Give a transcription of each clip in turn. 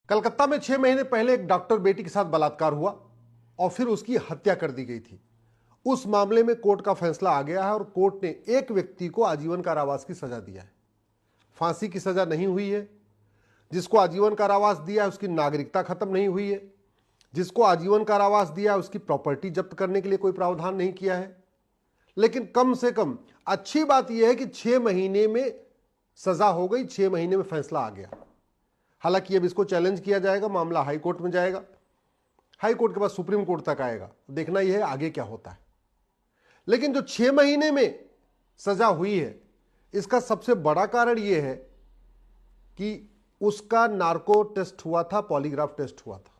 कलकत्ता में 6 महीने पहले एक डॉक्टर बेटी के साथ बलात्कार हुआ और फिर उसकी हत्या कर दी गई थी। उस मामले में कोर्ट का फैसला आ गया है और कोर्ट ने एक व्यक्ति को आजीवन कारावास की सजा दिया है। फांसी की सजा नहीं हुई है। जिसको आजीवन कारावास दिया है उसकी नागरिकता खत्म नहीं हुई है। जिसको आजीवन कारावास दिया है उसकी प्रॉपर्टी जब्त करने के लिए कोई प्रावधान नहीं किया है। लेकिन कम से कम अच्छी बात यह है कि 6 महीने में सजा हो गई, 6 महीने में फैसला आ गया। हालांकि अब इसको चैलेंज किया जाएगा, मामला हाई कोर्ट में जाएगा, हाई कोर्ट के बाद सुप्रीम कोर्ट तक आएगा। देखना यह है आगे क्या होता है। लेकिन जो 6 महीने में सजा हुई है इसका सबसे बड़ा कारण यह है कि उसका नार्को टेस्ट हुआ था, पॉलीग्राफ टेस्ट हुआ था।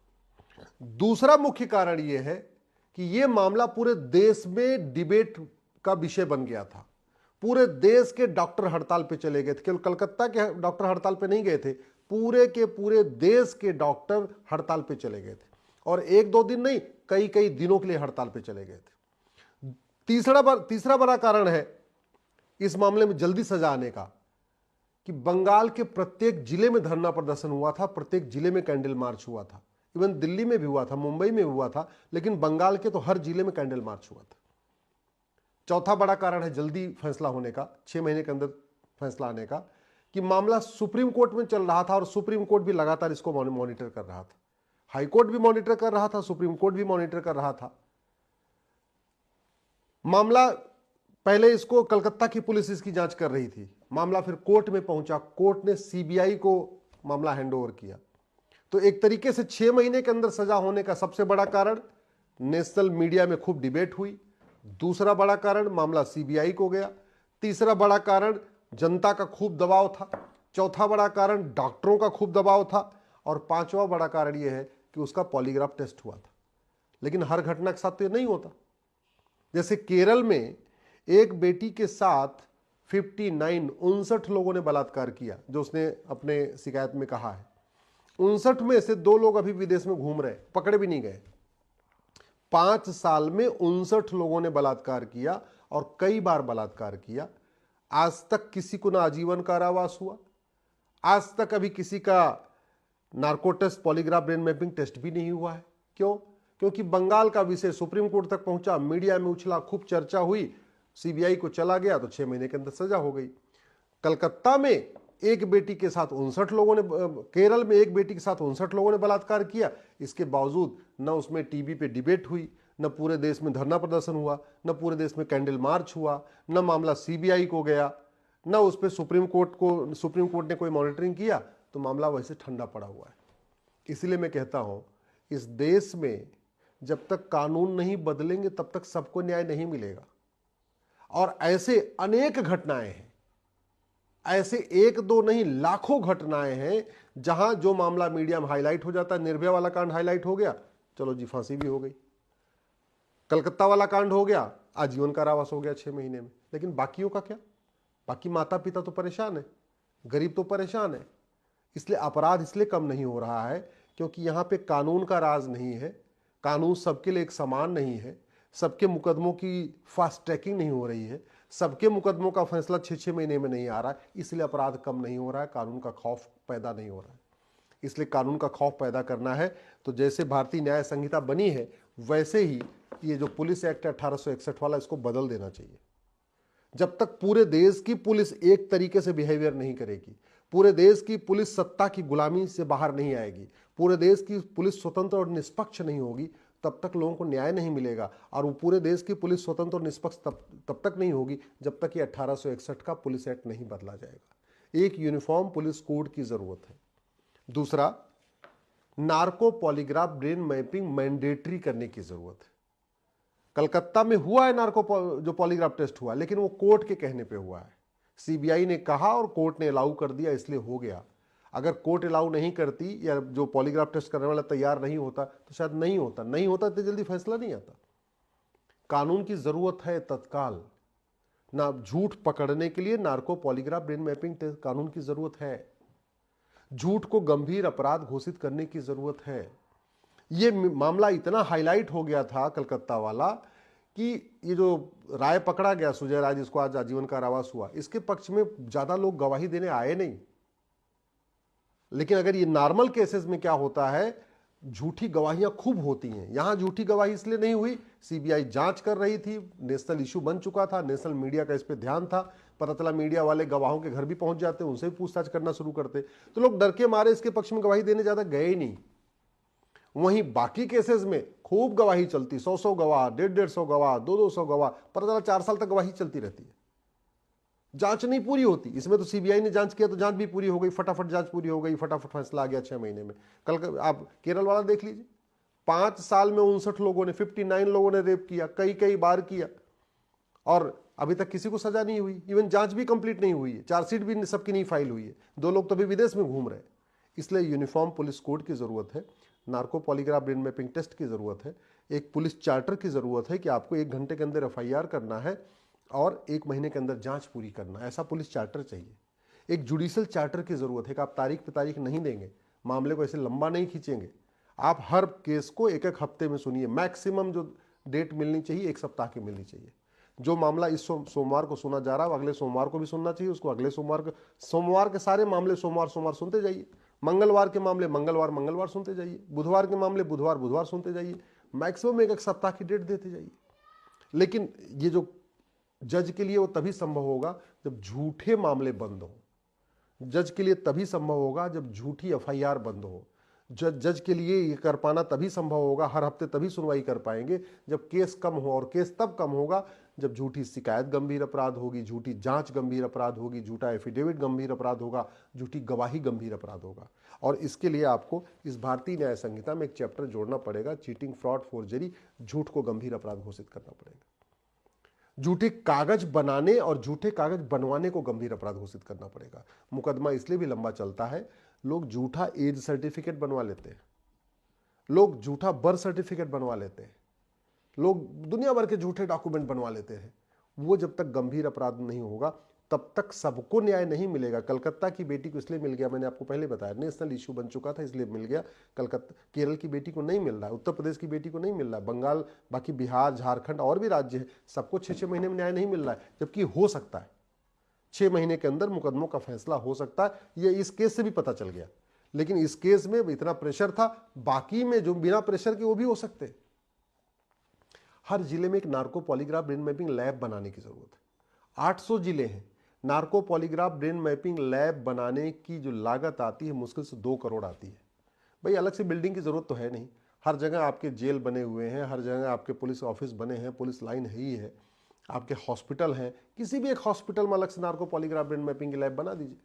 दूसरा मुख्य कारण यह है कि यह मामला पूरे देश में डिबेट का विषय बन गया था। पूरे देश के डॉक्टर हड़ताल पे चले गए थे। केवल कलकत्ता के डॉक्टर हड़ताल पे नहीं गए थे, पूरे के पूरे देश के डॉक्टर हड़ताल पे चले गए थे और एक दो दिन नहीं, कई कई दिनों के लिए हड़ताल पे चले गए थे। तीसरा बड़ा कारण है इस मामले में जल्दी सजा आने का कि बंगाल के प्रत्येक जिले में धरना प्रदर्शन हुआ था, प्रत्येक जिले में कैंडल मार्च हुआ था। इवन दिल्ली में भी हुआ था, मुंबई में भी हुआ था, लेकिन बंगाल के तो हर जिले में कैंडल मार्च हुआ था। चौथा बड़ा कारण है जल्दी फैसला होने का, 6 महीने के अंदर फैसला आने का, कि मामला सुप्रीम कोर्ट में चल रहा था और सुप्रीम कोर्ट भी लगातार इसको मॉनिटर कर रहा था। हाई कोर्ट भी मॉनिटर कर रहा था, सुप्रीम कोर्ट भी मॉनिटर कर रहा था। मामला पहले इसको कलकत्ता की पुलिस इसकी जांच कर रही थी, मामला फिर कोर्ट में पहुंचा, कोर्ट ने सीबीआई को मामला हैंडओवर किया। तो एक तरीके से 6 महीने के अंदर सजा होने का सबसे बड़ा कारण नेशनल मीडिया में खूब डिबेट हुई। दूसरा बड़ा कारण मामला सीबीआई को गया। तीसरा बड़ा कारण जनता का खूब दबाव था। चौथा बड़ा कारण डॉक्टरों का खूब दबाव था और पांचवा बड़ा कारण यह है कि उसका पॉलीग्राफ टेस्ट हुआ था। लेकिन हर घटना के साथ तो ये नहीं होता। जैसे केरल में एक बेटी के साथ 59 लोगों ने बलात्कार किया, जो उसने अपने शिकायत में कहा है। 59 में से 2 लोग अभी विदेश में घूम रहे, पकड़े भी नहीं गए। 5 साल में 59 लोगों ने बलात्कार किया और कई बार बलात्कार किया। आज तक किसी को ना आजीवन कारावास हुआ, आज तक अभी किसी का narco test, polygraph, brain mapping test भी नहीं हुआ है। क्यों? क्योंकि बंगाल का विषय सुप्रीम कोर्ट तक पहुंचा, मीडिया में उछला, खूब चर्चा हुई, सीबीआई को चला गया तो 6 महीने के अंदर सजा हो गई। कलकत्ता में एक बेटी के साथ 59 लोगों ने, केरल में एक बेटी के साथ 59 लोगों ने बलात्कार किया। इसके बावजूद न उसमें टीवी पे डिबेट हुई, न पूरे देश में धरना प्रदर्शन हुआ, न पूरे देश में कैंडल मार्च हुआ, न मामला सीबीआई को गया, न उस पर सुप्रीम कोर्ट ने कोई मॉनिटरिंग किया। तो मामला वैसे ठंडा पड़ा हुआ है। इसलिए मैं कहता हूं इस देश में जब तक कानून नहीं बदलेंगे तब तक सबको न्याय नहीं मिलेगा। और ऐसे अनेक घटनाएं हैं, ऐसे एक दो नहीं लाखों घटनाएं हैं जहां जो मामला मीडिया में हाईलाइट हो जाता है। निर्भया वाला कांड हाईलाइट हो गया, चलो जी फांसी भी हो गई। कलकत्ता वाला कांड हो गया, आजीवन कारावास हो गया 6 महीने में। लेकिन बाकियों का क्या? बाकी माता पिता तो परेशान है, गरीब तो परेशान है। इसलिए अपराध इसलिए कम नहीं हो रहा है क्योंकि यहां पे कानून का राज नहीं है, कानून सबके लिए एक समान नहीं है, सबके मुकदमों की फास्ट ट्रैकिंग नहीं हो रही है, सबके मुकदमों का फैसला 6-6 महीने में नहीं आ रहा है। इसलिए अपराध कम नहीं हो रहा है, कानून का खौफ पैदा नहीं हो रहा है। इसलिए कानून का खौफ पैदा करना है तो जैसे भारतीय न्याय संहिता बनी है वैसे ही ये जो पुलिस एक्ट 1861 वाला, इसको बदल देना चाहिए। जब तक पूरे देश की पुलिस एक तरीके से बिहेवियर नहीं करेगी, पूरे देश की पुलिस सत्ता की गुलामी से बाहर नहीं आएगी, पूरे देश की पुलिस स्वतंत्र और निष्पक्ष नहीं होगी, तब तक लोगों को न्याय नहीं मिलेगा। और वो पूरे देश की पुलिस स्वतंत्र और निष्पक्ष तब तक नहीं होगी जब तक ये 1861 का पुलिस एक्ट नहीं बदला जाएगा। एक यूनिफॉर्म पुलिस कोड की जरूरत है। दूसरा, narco polygraph brain mapping mandatory करने की जरूरत है। कलकत्ता में हुआ है नार्को जो पॉलीग्राफ टेस्ट हुआ, लेकिन वो कोर्ट के कहने पे हुआ है। सीबीआई ने कहा और कोर्ट ने अलाउ कर दिया, इसलिए हो गया। अगर कोर्ट अलाउ नहीं करती या जो पॉलीग्राफ टेस्ट करने वाला तैयार नहीं होता तो शायद नहीं होता तो जल्दी फैसला नहीं आता। कानून की जरूरत है तत्काल, ना झूठ पकड़ने के लिए नार्को पॉलीग्राफ ब्रेन मैपिंग कानून की जरूरत है। झूठ को गंभीर अपराध घोषित करने की जरूरत है। ये मामला इतना हाईलाइट हो गया था कलकत्ता वाला कि ये जो राय पकड़ा गया सुजय राय, जिसको आज आजीवन कारावास हुआ, इसके पक्ष में ज्यादा लोग गवाही देने आए नहीं। लेकिन अगर ये नॉर्मल केसेस में क्या होता है, झूठी गवाहियां खूब होती हैं। यहां झूठी गवाही इसलिए नहीं हुई, सीबीआई जांच कर रही थी, नेशनल इशू बन चुका था, नेशनल मीडिया का इस पे ध्यान था, पता चला मीडिया वाले गवाहों के घर भी पहुंच जाते, उनसे भी पूछताछ करना शुरू करते, तो लोग डर के मारे इसके पक्ष में गवाही देने ज्यादा गए नहीं। वहीं बाकी केसेस में खूब गवाही चलती, 100 गवाह, 150 गवाह, 200 गवाह, पता चला 4 साल तक गवाही चलती रहती है, जांच नहीं पूरी होती। इसमें तो सीबीआई ने जांच किया तो जांच भी पूरी हो गई, फटाफट जांच पूरी हो गई, फटाफट फैसला आ गया 6 महीने में। कल आप केरल वाला देख लीजिए, 5 साल में 59 लोगों ने, 59 लोगों ने रेप किया, कई कई बार किया, और अभी तक किसी को सजा नहीं हुई, इवन जांच भी कंप्लीट नहीं हुई है, चार्जशीट भी सबकी नहीं फाइल हुई है, 2 लोग तो अभी विदेश में घूम रहे हैं। इसलिए यूनिफॉर्म पुलिस कोड की जरूरत है, narco polygraph brain mapping test की जरूरत है, एक पुलिस चार्टर की जरूरत है कि आपको 1 घंटे के अंदर एफआईआर करना है और 1 महीने के अंदर जांच पूरी करना है, ऐसा पुलिस चार्टर चाहिए। एक जुडिशियल चार्टर की जरूरत है कि आप तारीख पे तारीख नहीं देंगे, मामले को ऐसे लंबा नहीं खींचेंगे, आप हर केस को 1-1 हफ्ते में सुनिए, मैक्सिमम जो डेट मिलनी चाहिए 1 सप्ताह की मिलनी चाहिए। जो मामला इस सोमवार को सुना जा रहा है अगले सोमवार को भी सुनना चाहिए, उसको अगले सोमवार को, सोमवार के सारे मामले सोमवार सोमवार सुनते जाइए, मंगलवार के मामले मंगलवार मंगलवार सुनते जाइए, बुधवार के मामले बुधवार बुधवार सुनते जाइए, मैक्सिमम 1-1 सप्ताह की डेट देते जाइए। लेकिन ये जो जज के लिए वो तभी संभव होगा जब झूठे मामले बंद हो, जज के लिए तभी संभव होगा जब झूठी एफआईआर बंद हो, जज के लिए ये कर पाना तभी संभव होगा, हर हफ्ते तभी सुनवाई कर पाएंगे जब केस कम हो, और केस तब कम होगा जब झूठी शिकायत गंभीर अपराध होगी, झूठी जांच गंभीर अपराध होगी, झूठा एफिडेविट गंभीर अपराध होगा, झूठी गवाही गंभीर अपराध होगा। और इसके लिए आपको इस भारतीय न्याय संहिता में एक चैप्टर जोड़ना पड़ेगा, चीटिंग, फ्रॉड, फोर्जरी, झूठ को गंभीर अपराध घोषित करना पड़ेगा, झूठे कागज बनाने और झूठे कागज बनवाने को गंभीर अपराध घोषित करना पड़ेगा। मुकदमा इसलिए भी लंबा चलता है, लोग झूठा एज सर्टिफिकेट बनवा लेते हैं, लोग झूठा बर्थ सर्टिफिकेट बनवा लेते हैं, लोग दुनिया भर के झूठे डॉक्यूमेंट बनवा लेते हैं। वो जब तक गंभीर अपराध नहीं होगा तब तक सबको न्याय नहीं मिलेगा। कलकत्ता की बेटी को इसलिए मिल गया, मैंने आपको पहले बताया, नेशनल इशू बन चुका था इसलिए मिल गया। कलकत्ता, केरल की बेटी को नहीं मिल रहा है, उत्तर प्रदेश की बेटी को नहीं मिल रहा है, बंगाल, बाकी बिहार, झारखंड और भी राज्य है, सबको 6-6 महीने में न्याय नहीं मिल रहा है, जबकि हो सकता है 6 महीने के अंदर मुकदमों का फैसला हो सकता है। ये इस केस से भी पता चल गया, लेकिन इस केस में इतना प्रेशर था, बाकी में जो बिना प्रेशर के वो भी हो सकते। हर जिले में एक narco polygraph brain mapping lab बनाने की जरूरत है। 800 जिले हैं, narco polygraph brain mapping lab बनाने की जो लागत आती है मुश्किल से 2 करोड़ आती है। भाई अलग से बिल्डिंग की जरूरत तो है नहीं, हर जगह आपके जेल बने हुए हैं, हर जगह आपके पुलिस ऑफिस बने हैं, पुलिस लाइन है ही है, आपके हॉस्पिटल हैं, किसी भी एक हॉस्पिटल में अलग से नार्को पॉलीग्राफ ब्रेन मैपिंग की लैब बना दीजिए।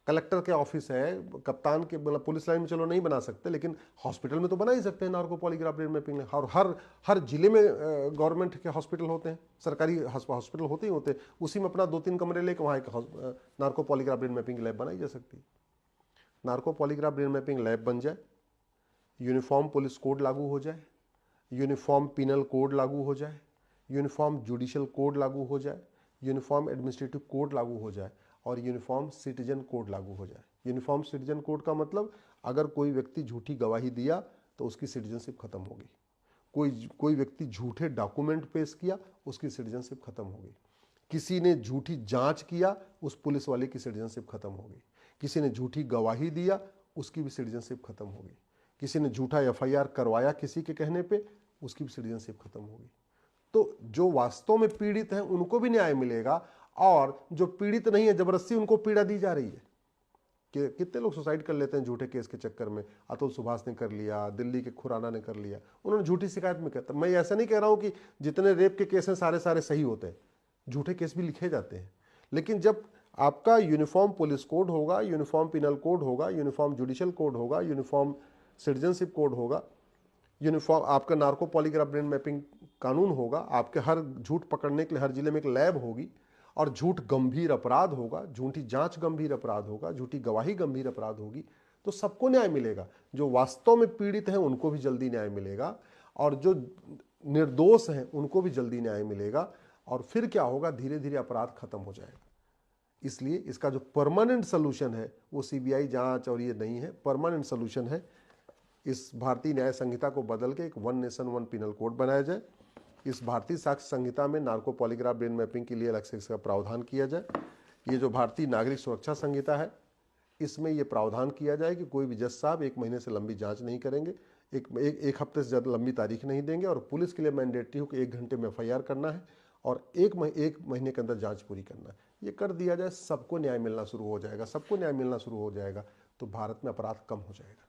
कलेक्टर के ऑफिस है, कप्तान के, मतलब पुलिस लाइन में चलो नहीं बना सकते, लेकिन हॉस्पिटल में तो बना ही सकते हैं नार्को पॉलीग्राफ ब्रेन मैपिंग। और हर जिले में गवर्नमेंट के हॉस्पिटल होते हैं, सरकारी हॉस्पिटल होते ही होते हैं, उसी में अपना 2-3 कमरे लेकर वहाँ एक narco polygraph brain mapping lab बनाई जा सकती है। Narco polygraph brain mapping lab बन जाए, यूनिफॉर्म पुलिस कोड लागू हो जाए, यूनिफॉर्म पिनल कोड लागू हो जाए, यूनिफॉर्म जुडिशियल कोड लागू हो जाए, यूनिफॉर्म एडमिनिस्ट्रेटिव कोड लागू हो जाए, और यूनिफॉर्म सिटीजन कोड लागू हो जाए। यूनिफॉर्म सिटीजन कोड का मतलब, अगर कोई व्यक्ति झूठी गवाही दिया तो उसकी सिटीजनशिप खत्म होगी, कोई व्यक्ति झूठे डॉक्यूमेंट पेश किया उसकी सिटीजनशिप खत्म होगी, किसी ने झूठी जांच किया उस पुलिस वाले की सिटीजनशिप खत्म होगी, किसी ने झूठी गवाही दिया उसकी भी सिटीजनशिप खत्म होगी, किसी ने झूठा एफआईआर करवाया किसी के कहने पे उसकी भी सिटीजनशिप खत्म होगी। तो जो वास्तव में पीड़ित हैं उनको भी न्याय मिलेगा, और जो पीड़ित नहीं है जबरदस्ती उनको पीड़ा दी जा रही है। कि कितने लोग सुसाइड कर लेते हैं झूठे केस के चक्कर में। अतुल सुभाष ने कर लिया, दिल्ली के खुराना ने कर लिया, उन्होंने झूठी शिकायत में कहता। मैं ऐसा नहीं कह रहा हूं कि जितने रेप के केस हैं सारे सही होते हैं, झूठे केस भी लिखे जाते हैं, लेकिन जब आपका यूनिफॉर्म पुलिस कोड होगा, यूनिफॉर्म पिनल कोड होगा, यूनिफॉर्म जुडिशियल कोड होगा, यूनिफॉर्म सिटीजनशिप कोड होगा, यूनिफॉर्म आपका नार्को पॉलीग्राफ ब्रेन मैपिंग कानून होगा, आपके हर झूठ पकड़ने के लिए हर जिले में एक लैब होगी, और झूठ गंभीर अपराध होगा, झूठी जांच गंभीर अपराध होगा, झूठी गवाही गंभीर अपराध होगी, तो सबको न्याय मिलेगा। जो वास्तव में पीड़ित हैं उनको भी जल्दी न्याय मिलेगा, और जो निर्दोष हैं उनको भी जल्दी न्याय मिलेगा, और फिर क्या होगा, धीरे धीरे अपराध खत्म हो जाएगा। इसलिए इसका जो परमानेंट सोल्यूशन है वो सीबीआई जांच और ये नहीं है, परमानेंट सोल्यूशन है इस भारतीय न्याय संहिता को बदल के एक 1 नेशन 1 पिनल कोड बनाया जाए। इस भारतीय साक्ष्य संहिता में नार्को पॉलीग्राफ ब्रेन मैपिंग के लिए अलग से इसका प्रावधान किया जाए। ये जो भारतीय नागरिक सुरक्षा संहिता है इसमें यह प्रावधान किया जाए कि कोई भी जज साहब 1 महीने से लंबी जांच नहीं करेंगे, एक हफ्ते से ज़्यादा लंबी तारीख नहीं देंगे, और पुलिस के लिए मैंडेटरी हो कि 1 घंटे में FIR करना है और एक महीने के अंदर जांच पूरी करना है। ये कर दिया जाए, सबको न्याय मिलना शुरू हो जाएगा, सबको न्याय मिलना शुरू हो जाएगा, तो भारत में अपराध कम हो जाएगा।